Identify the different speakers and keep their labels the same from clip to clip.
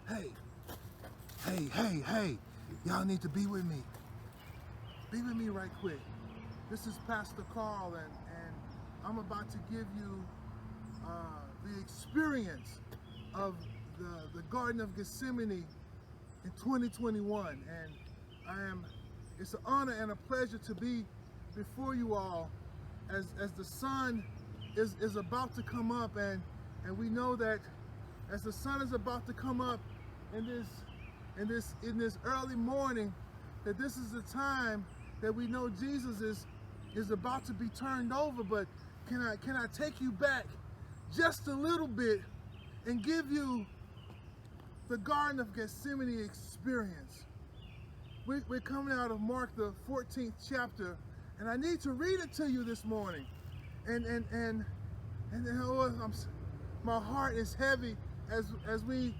Speaker 1: Hey, hey. Y'all need to be with me. Be with me right quick. This is Pastor Carl, and I'm about to give you the experience of the Garden of Gethsemane in 2021. And it's an honor and a pleasure to be before you all as the sun is about to come up, and we know that as the sun is about to come up in this early morning, that this is the time that we know Jesus is about to be turned over. But can I take you back just a little bit and give you the Garden of Gethsemane experience? We're coming out of Mark the 14th chapter, and I need to read it to you this morning. And my heart is heavy as we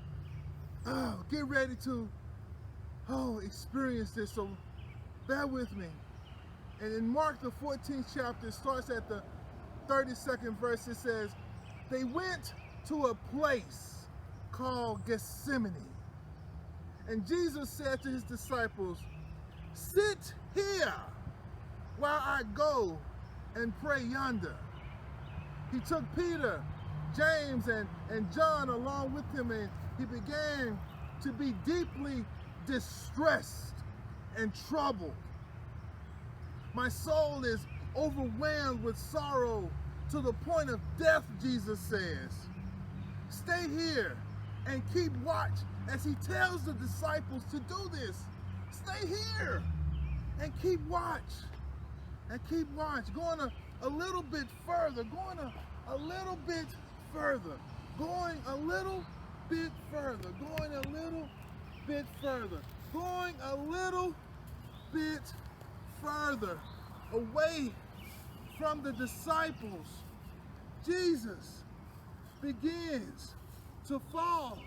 Speaker 1: get ready to experience this. So bear with me. And in Mark the 14th chapter, it starts at the 32nd verse. It says, they went to a place called Gethsemane. And Jesus said to his disciples, sit here while I go and pray yonder. He took Peter, James, and John along with him, and he began to be deeply distressed and troubled. My soul is overwhelmed with sorrow to the point of death, Jesus says. Stay here and keep watch as he tells the disciples to do this. Stay here and keep watch. And keep watch. Going a little bit further. Going a little bit further. Going a little bit further. Going a little bit further. Going a little bit further away from the disciples. Jesus begins to fall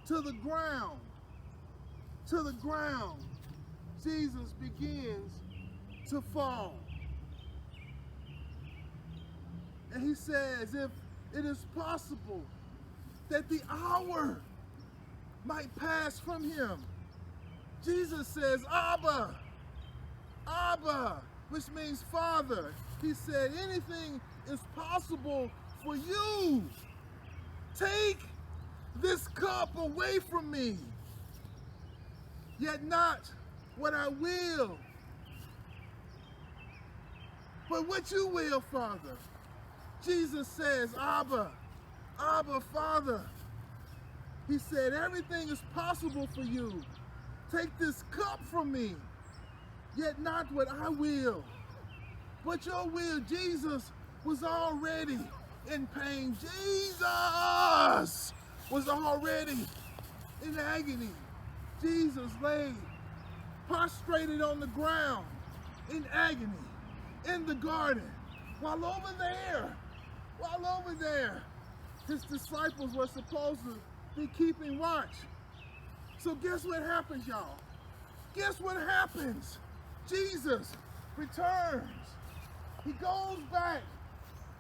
Speaker 1: to the ground. To the ground. Jesus begins to fall. And he says, if it is possible that the hour might pass from him. Jesus says, Abba, Abba, which means Father. He said, anything is possible for you. Take this cup away from me. Yet not what I will, but what you will, Father. Jesus says, Abba, Abba, Father. He said, everything is possible for you. Take this cup from me, yet not what I will, but your will. Jesus was already in pain. Jesus was already in agony. Jesus lay prostrated on the ground in agony in the garden, while over there, his disciples were supposed to be keeping watch. So guess what happens, y'all? Guess what happens? Jesus returns. He goes back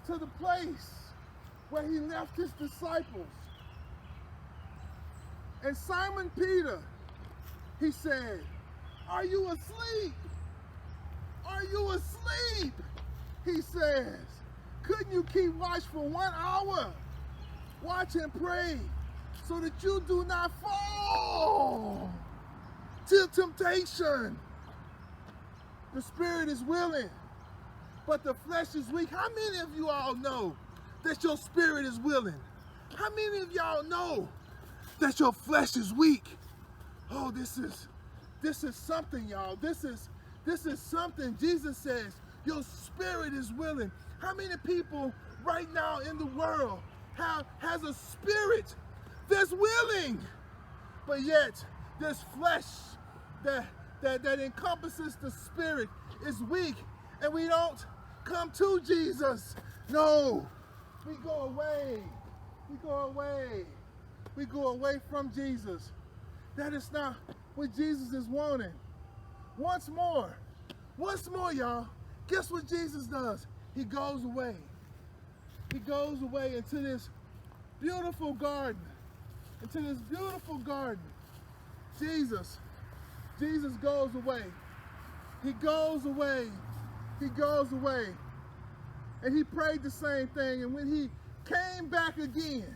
Speaker 1: to the place where he left his disciples. And Simon Peter, he said, are you asleep? Are you asleep? He says, couldn't you keep watch for 1 hour? Watch and pray so that you do not fall to temptation. The spirit is willing, but the flesh is weak. How many of you all know that your spirit is willing? How many of y'all know that your flesh is weak? Oh, this is something, y'all. This is something. Jesus says your spirit is willing. How many people right now in the world has a spirit that's willing, but yet this flesh that encompasses the spirit is weak, and we don't come to Jesus. No, we go away. We go away. We go away from Jesus. That is not what Jesus is wanting. Once more, y'all, guess what Jesus does? He goes away. He goes away into this beautiful garden. into this beautiful garden. Jesus goes away. He goes away. He goes away. And he prayed the same thing. And when he came back again,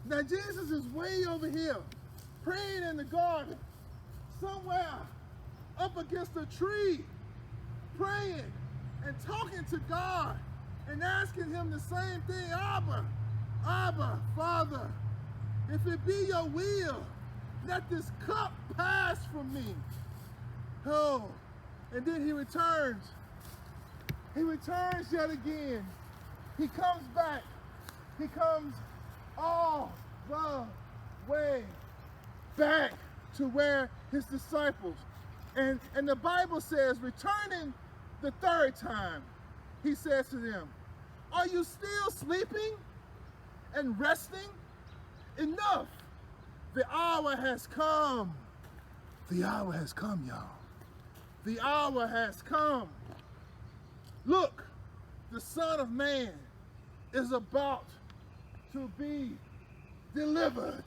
Speaker 1: now Jesus is way over here, praying in the garden, somewhere up against a tree, praying and talking to God and asking him the same thing. Abba, Father, if it be your will, let this cup pass from me. Oh, and then he returns. He returns yet again. He comes back. He comes all the way back to where his disciples, and the Bible says, returning the third time, he says to them, are you still sleeping and resting? Enough. The hour has come. The hour has come, y'all. The hour has come. Look, the Son of Man is about to be delivered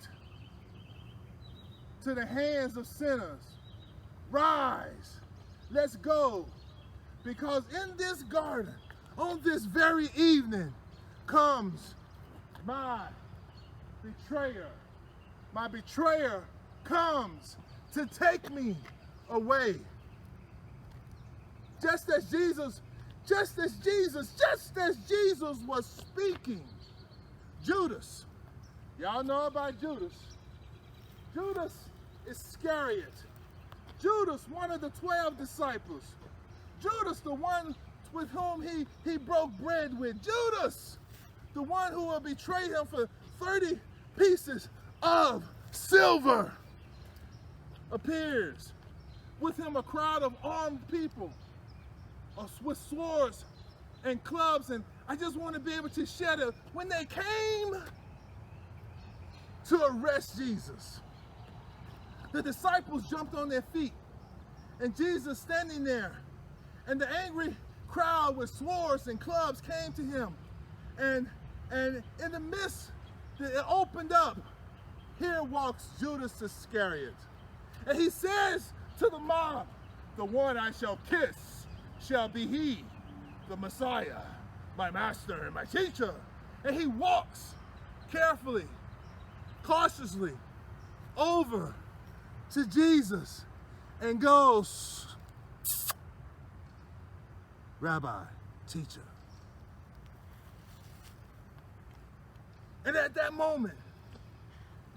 Speaker 1: to the hands of sinners. Rise, let's go, because in this garden, on this very evening, comes my betrayer. My betrayer comes to take me away. Just as Jesus was speaking, Judas, y'all know about Judas. Judas Iscariot. Judas, one of the 12 disciples. Judas, the one with whom he broke bread with. Judas, the one who will betray him for 30 pieces of silver, appears. With him a crowd of armed people with swords and clubs, and I just want to be able to share it. When they came to arrest Jesus, the disciples jumped on their feet, and Jesus standing there, and the angry crowd with swords and clubs came to him, and in the midst, it opened up. Here walks Judas Iscariot, and he says to the mob, the one I shall kiss shall be he, the Messiah, my master and my teacher. And he walks carefully, cautiously over to Jesus and goes, Rabbi, teacher. And at that moment,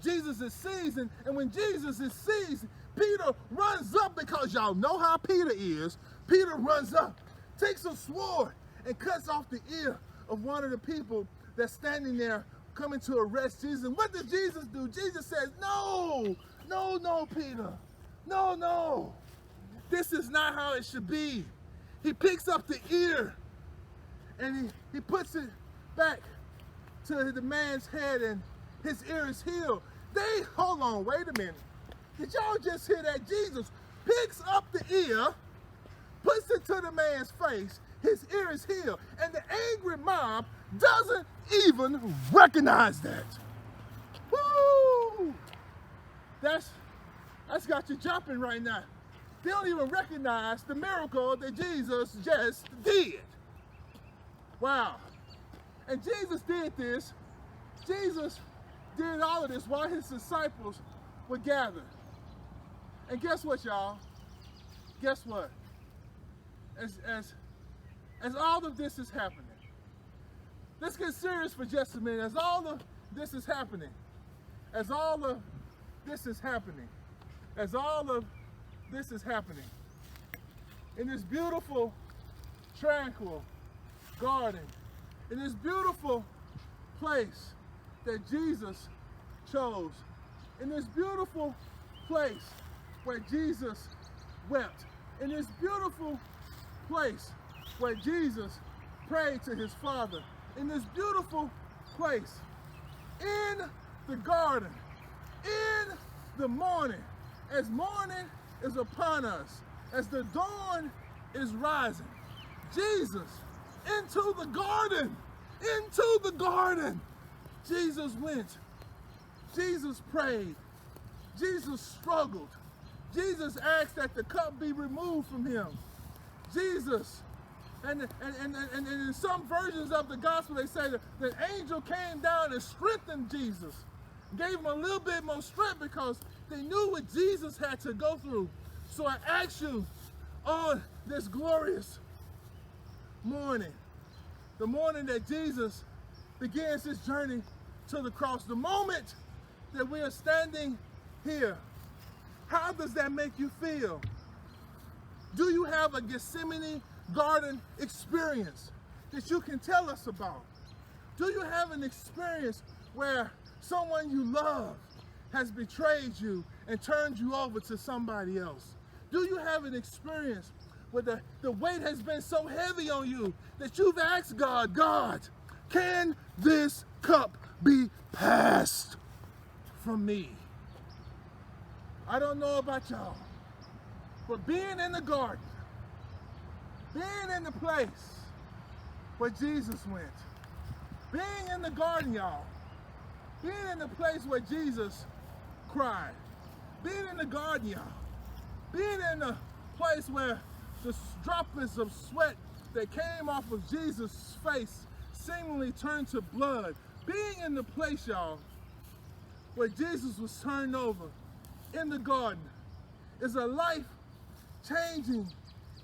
Speaker 1: Jesus is seized, and when Jesus is seized, Peter runs up, because y'all know how Peter is. Peter runs up, takes a sword, and cuts off the ear of one of the people that's standing there coming to arrest Jesus. And what does Jesus do? Jesus says, no, Peter, no. This is not how it should be. He picks up the ear, and he puts it back to the man's head, and his ear is healed. Hold on, wait a minute. Did y'all just hear that? Jesus picks up the ear, puts it to the man's face, his ear is healed, and the angry mob doesn't even recognize that. Woo! That's got you jumping right now. They don't even recognize the miracle that Jesus just did. Wow. And Jesus did this. Jesus did all of this while his disciples were gathered. And guess what, y'all? Guess what? As all of this is happening, let's get serious for just a minute. As all of this is happening, in this beautiful, tranquil garden, in this beautiful place that Jesus chose, in this beautiful place where Jesus wept, in this beautiful place where Jesus prayed to his Father, in this beautiful place, in the garden, in the morning, as morning is upon us, as the dawn is rising, Jesus, into the garden, Jesus went Jesus prayed. Jesus struggled. Jesus asked that the cup be removed from him. Jesus, and in some versions of the gospel, they say that the angel came down and strengthened Jesus, gave him a little bit more strength because they knew what Jesus had to go through. So I ask you on this glorious morning, the morning that Jesus begins his journey to the cross, the moment that we are standing here, how does that make you feel? Do you have a Gethsemane garden experience that you can tell us about? Do you have an experience where someone you love has betrayed you and turned you over to somebody else? Do you have an experience where the weight has been so heavy on you that you've asked God, God, can this cup be passed from me? I don't know about y'all, but being in the garden, being in the place where Jesus went, being in the garden, y'all, being in the place where Jesus cried, being in the garden, y'all, being in the place where the droplets of sweat that came off of Jesus' face seemingly turned to blood, being in the place, y'all, where Jesus was turned over in the garden is a life-changing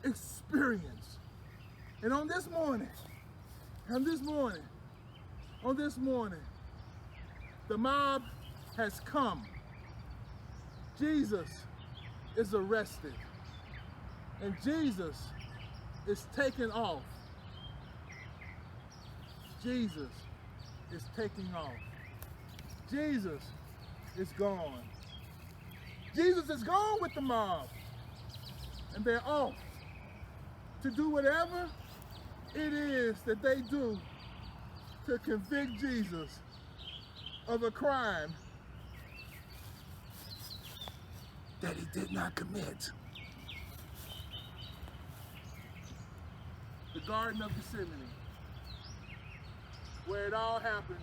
Speaker 1: experience. And on this morning, the mob has come. Jesus is arrested. And Jesus is taken off. Jesus is taking off. Jesus is gone. Jesus is gone with the mob. And they're off to do whatever it is that they do to convict Jesus of a crime that he did not commit. The Garden of Gethsemane, where it all happened.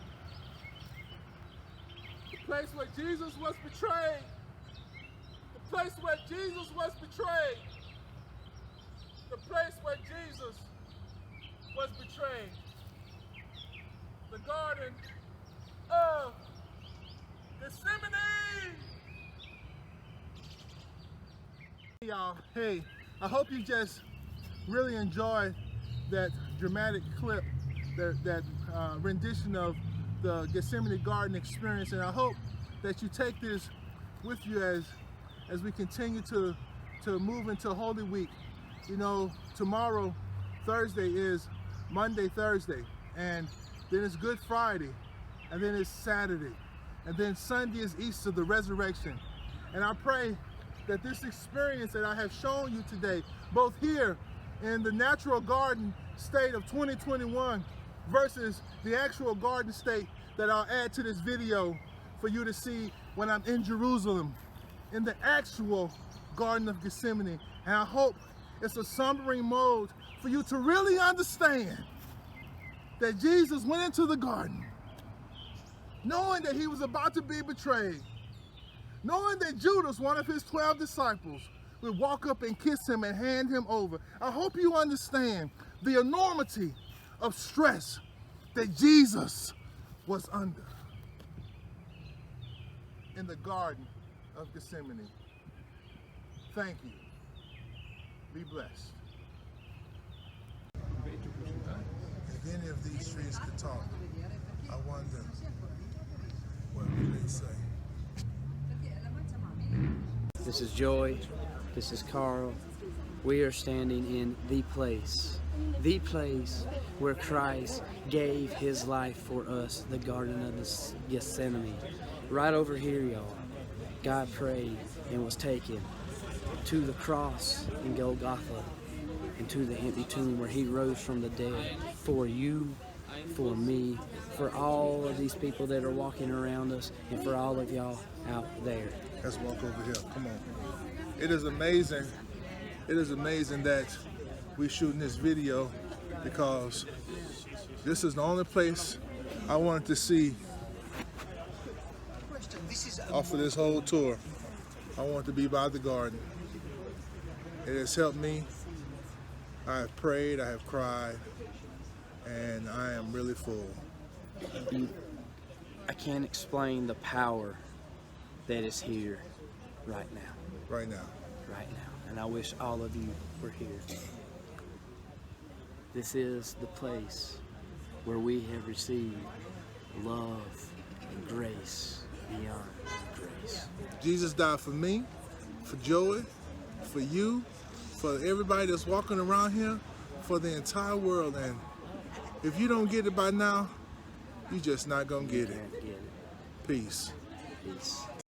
Speaker 1: The place where Jesus was betrayed. The place where Jesus was betrayed. The place where Jesus was betrayed. The Garden of Gethsemane. Y'all, hey, I hope you just really enjoyed that dramatic clip, that rendition of the Gethsemane Garden experience, and I hope that you take this with you as we continue to move into Holy Week. You know, tomorrow, Thursday, is Monday, Thursday, and then it's Good Friday, and then it's Saturday, and then Sunday is Easter, the resurrection. And I pray that this experience that I have shown you today, both here in the natural garden state of 2021 versus the actual garden state that I'll add to this video for you to see when I'm in Jerusalem, in the actual Garden of Gethsemane. And I hope it's a sombering mode for you to really understand that Jesus went into the garden knowing that he was about to be betrayed, knowing that Judas, one of his 12 disciples, would walk up and kiss him and hand him over. I hope you understand the enormity of stress that Jesus was under in the Garden of Gethsemane. Thank you. Be blessed. If any of these trees could talk, I wonder what would they say?
Speaker 2: This is Joy. This is Carl. We are standing in the place where Christ gave his life for us, the Garden of Gethsemane. Right over here, y'all, God prayed and was taken to the cross in Golgotha and to the empty tomb where he rose from the dead for you, for me, for all of these people that are walking around us, and for all of y'all out there.
Speaker 1: Let's walk over here. Come on. It is amazing. It is amazing that we're shooting this video because this is the only place I wanted to see off of this whole tour. I want to be by the garden. It has helped me. I have prayed, I have cried, and I am really full.
Speaker 2: I can't explain the power that is here right now.
Speaker 1: Right now.
Speaker 2: Right now. And I wish all of you were here. This is the place where we have received love and grace beyond grace.
Speaker 1: Jesus died for me, for Joey, for you, for everybody that's walking around here, for the entire world. And if you don't get it by now, you're just not gonna get it. Peace.
Speaker 2: Peace.